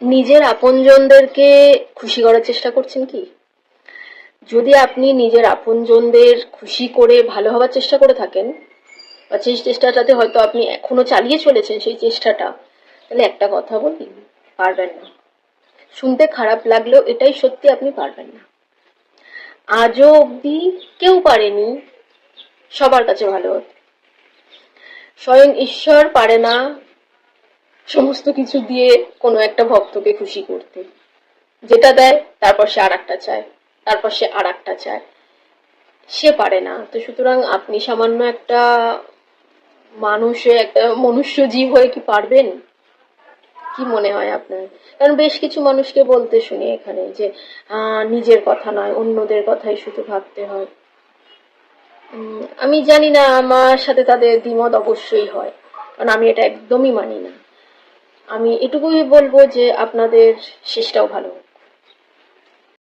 নিজের আপনজনদেরকে খুশি করার চেষ্টা করছেন কি? যদি আপনি নিজের আপনজনদের খুশি করে ভালো হওয়ার চেষ্টা করে থাকেন, বা সেই চেষ্টাটাতে হয়তো আপনি এখনো চালিয়ে চলেছেন সেই চেষ্টাটা, তাহলে একটা কথা বলি, পারবেন না। শুনতে খারাপ লাগলেও এটাই সত্যি, আপনি পারবেন না। আজও অব্দি কেউ পারেনি সবার কাছে ভালো হতে। স্বয়ং ঈশ্বর পারে না সমস্ত কিছু দিয়ে কোনো একটা ভক্তকে খুশি করতে। যেটা দেয় তারপর সে আর একটা চায়, তারপর সে আর একটা চায়, সে পারে না। তো সুতরাং আপনি সামান্য একটা একটা মনুষ্য জীব হয়ে কি পারবেন? কি মনে হয় আপনার? কারণ বেশ কিছু মানুষকে বলতে শুনি এখানে যে নিজের কথা নয়, অন্যদের কথাই শুধু ভাবতে হয়। আমি জানি না, আমার সাথে তাদের দ্বিমত অবশ্যই হয়, কারণ আমি এটা একদমই মানি না। আমি এটুকুই বলবো যে আপনাদের শেষটাও ভালো হোক।